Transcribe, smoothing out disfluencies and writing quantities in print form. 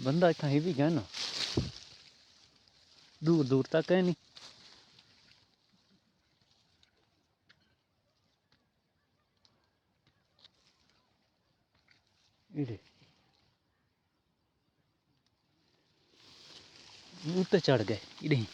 बंदा इतना हेवी गया ना, दूर दूर तक है नहीं। इधे ऊपर चढ़ गए इधे।